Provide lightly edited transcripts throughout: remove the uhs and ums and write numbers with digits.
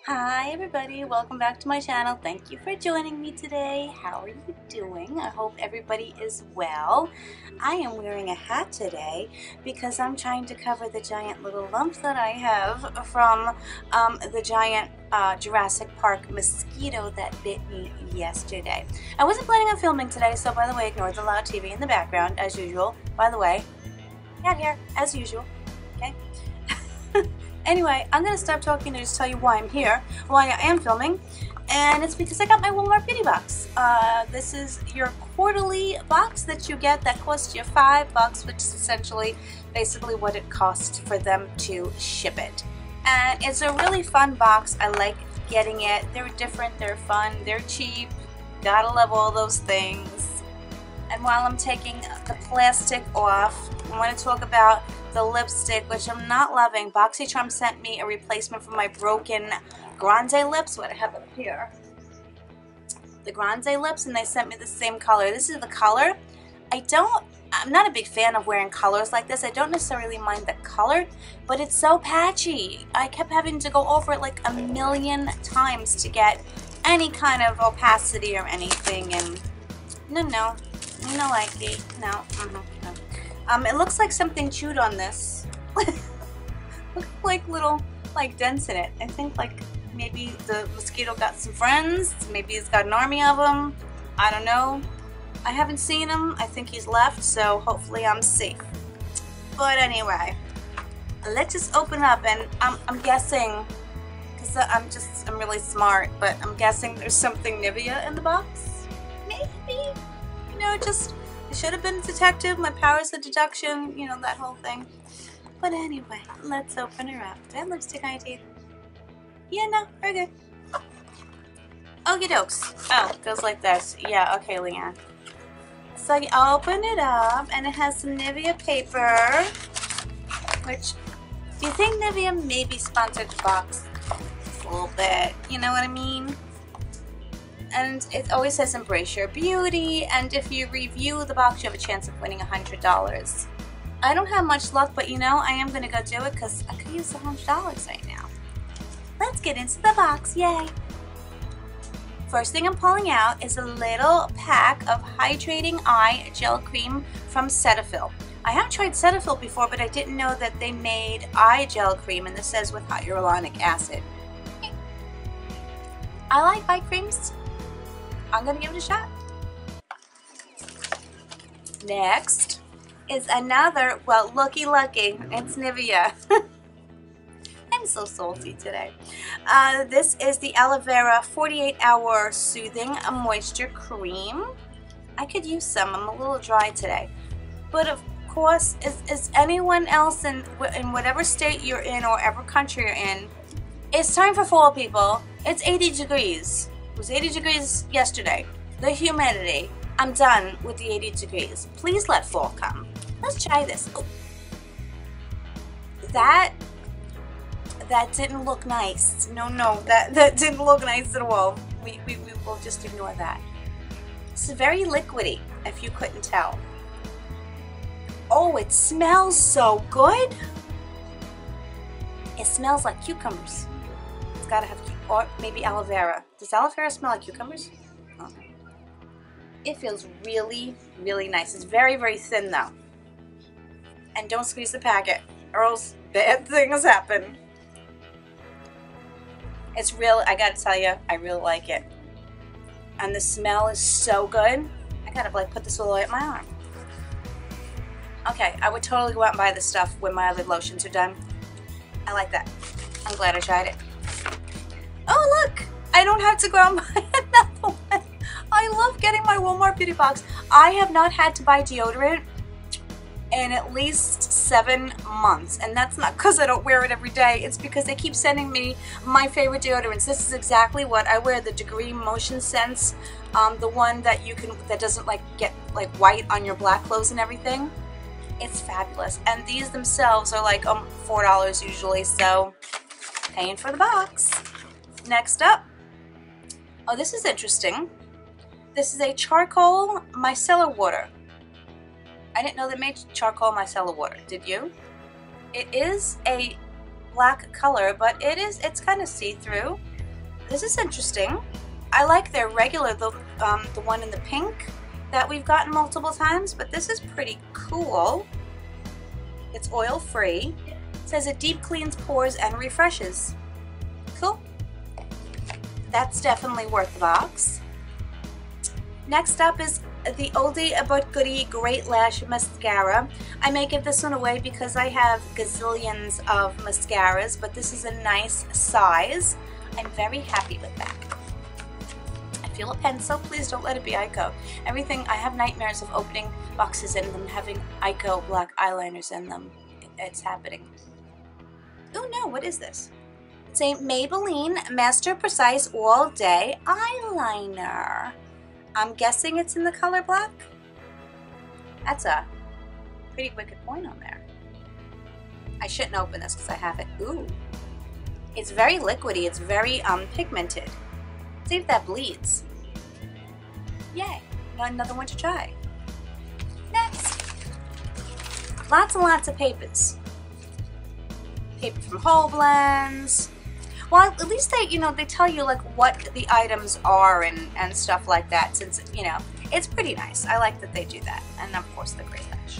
Hi everybody, welcome back to my channel. Thank you for joining me today. How are you doing? I hope everybody is well. I am wearing a hat today because I'm trying to cover the giant little lump that I have from the giant Jurassic Park mosquito that bit me yesterday. I wasn't planning on filming today, so by the way, ignore the loud TV in the background as usual. By the way, cat here as usual, okay? Anyway, I'm going to stop talking and just tell you why I'm here, why I am filming, and it's because I got my Walmart Beauty Box. This is your quarterly box that you get that costs you $5, which is essentially basically what it costs for them to ship it. And it's a really fun box. I like getting it. They're different, they're fun, they're cheap. Gotta love all those things. And while I'm taking the plastic off, I want to talk about the lipstick, which I'm not loving. BoxyCharm sent me a replacement for my broken Grande lips, what I have up here. The Grande lips, and they sent me the same color. This is the color. I'm not a big fan of wearing colors like this. I don't necessarily mind the color, but it's so patchy. I kept having to go over it like a million times to get any kind of opacity or anything, and no like it. No. It looks like something chewed on this. Looks like little dents in it. I think like maybe the mosquito got some friends. Maybe he's got an army of them. I don't know. I haven't seen him. I think he's left, so hopefully I'm safe. But anyway, let's just open up, and I'm guessing, because I'm really smart, but I'm guessing there's something Nivea in the box. Maybe. You know, just I should have been a detective, my powers of deduction, you know, that whole thing. But anyway, let's open her up. Do I have lipstick on your teeth? Yeah, no, we're good. Okie dokes. Oh, it goes like this. Yeah, okay, Leanne. So you open it up, and it has some Nivea paper, which, do you think Nivea maybe sponsored the box? A little bit, you know what I mean? And it always says embrace your beauty, and if you review the box you have a chance of winning $100. I don't have much luck, but you know, I am going to go do it because I could use the $100 right now. Let's get into the box, yay! First thing I'm pulling out is a little pack of hydrating eye gel cream from Cetaphil. I have tried Cetaphil before, but I didn't know that they made eye gel cream, and this says with hyaluronic acid. I like eye creams. I'm gonna give it a shot. Next is another, well, looky, it's Nivea. I'm so salty today. This is the Aloe Vera 48-hour Soothing Moisture Cream. I could use some. I'm a little dry today. But of course, is anyone else in whatever state you're in or whatever country you're in, it's time for fall, people. It's 80 degrees. It was 80 degrees yesterday. The humidity. I'm done with the 80 degrees. Please let fall come. Let's try this. Oh. That didn't look nice. No, that didn't look nice at all. We will just ignore that. It's very liquidy, if you couldn't tell. Oh, it smells so good. It smells like cucumbers. It's gotta have, or maybe aloe vera. Does aloe vera smell like cucumbers? Oh. It feels really, really nice. It's very, very thin though. And don't squeeze the packet, or else bad things happen. It's real, I gotta tell you, I really like it. And the smell is so good. I gotta like put this all the way up my arm. Okay, I would totally go out and buy this stuff when my other lotions are done. I like that. I'm glad I tried it. Oh look! I don't have to go out and buy another one. I love getting my Walmart Beauty Box. I have not had to buy deodorant in at least 7 months, and that's not because I don't wear it every day. It's because they keep sending me my favorite deodorants. This is exactly what I wear, the Degree Motion Sense, the one that that doesn't like get like white on your black clothes and everything. It's fabulous, and these themselves are like $4 usually, so paying for the box. Next up, oh, this is interesting. This is a charcoal micellar water. I didn't know they made charcoal micellar water. Did you? It is a black color, but it's kind of see-through. this is interesting. I like their regular, the one in the pink that we've gotten multiple times, but this is pretty cool. It's oil free. It says it deep cleans pores and refreshes. Cool. That's definitely worth the box. Next up is the oldie but goodie Great Lash Mascara. I may give this one away because I have gazillions of mascaras, but this is a nice size. I'm very happy with that. I feel a pencil. Please don't let it be Ico. Everything, I have nightmares of opening boxes and them having Ico black eyeliners in them. It's happening. Oh no, what is this? It's a Maybelline Master Precise All Day Eyeliner. I'm guessing it's in the color black. That's a pretty wicked point on there. I shouldn't open this because I have it. Ooh. It's very liquidy. It's very pigmented. See if that bleeds. Yay. Got another one to try. Next. Lots and lots of papers. Paper from Whole Blends. Well, at least they, they tell you like what the items are and stuff like that, since, it's pretty nice. I like that they do that. And of course the Great Lash.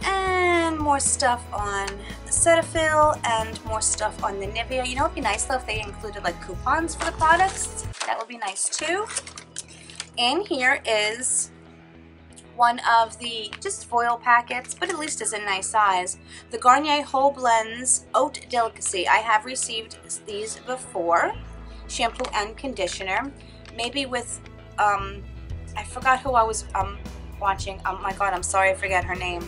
And more stuff on Cetaphil and more stuff on the Nivea. It'd be nice though if they included like coupons for the products. That would be nice too. And here is one of the just foil packets, but at least is a nice size. The Garnier Whole Blends Haute Delicacy. I have received these before. Shampoo and conditioner. Maybe with, I forgot who I was watching. Oh my god, I'm sorry, I forget her name.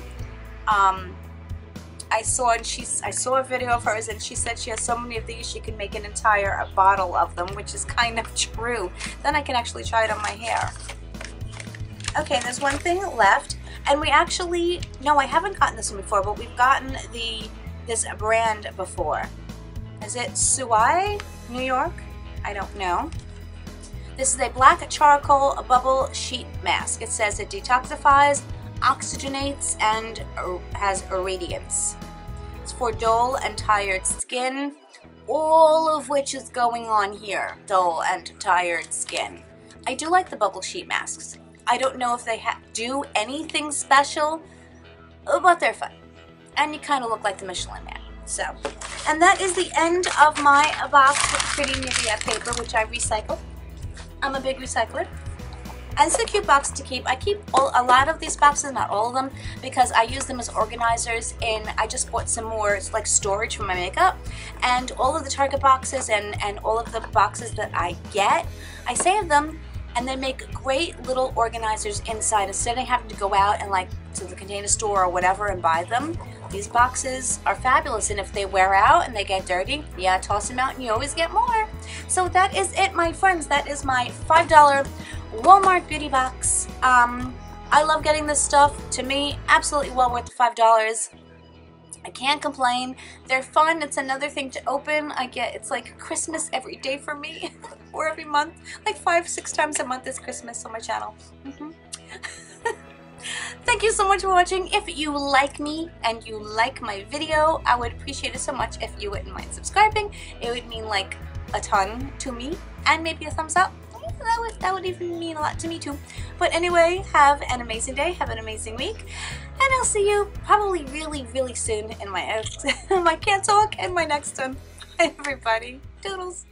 I saw a video of hers and she said she has so many of these she can make an entire bottle of them, which is kind of true. Then I can actually try it on my hair. Okay, there's one thing left, and we actually, no, I haven't gotten this one before, but we've gotten this brand before. Is it Suai, New York? I don't know. This is a black charcoal bubble sheet mask. It says it detoxifies, oxygenates, and has irradiance. It's for dull and tired skin, all of which is going on here, dull and tired skin. I do like the bubble sheet masks. I don't know if they do anything special, but they're fun. And you kind of look like the Michelin Man. So, and that is the end of my box with pretty Nivea paper, which I recycle. I'm a big recycler. And it's a cute box to keep. I keep a lot of these boxes, not all of them, because I use them as organizers. I just bought some more like storage for my makeup. And all of the Target boxes and all of the boxes that I get, I save them and they make great little organizers inside. Instead of having to go out and like to the Container Store or whatever and buy them, these boxes are fabulous. And if they wear out and they get dirty, yeah, toss them out and you always get more. So that is it, my friends. That is my $5 Walmart beauty box. I love getting this stuff. To me, absolutely well worth the $5. I can't complain. They're fun. It's another thing to open. It's like Christmas every day for me, or every month. Like 5-6 times a month is Christmas on my channel. Thank you so much for watching. If you like me and you like my video, I would appreciate it so much if you wouldn't mind subscribing. It would mean like a ton to me, and maybe a thumbs up. That would even mean a lot to me too. But anyway, have an amazing day, have an amazing week, and I'll see you probably really soon in my my Can't Talk and my next one. Bye everybody. Doodles.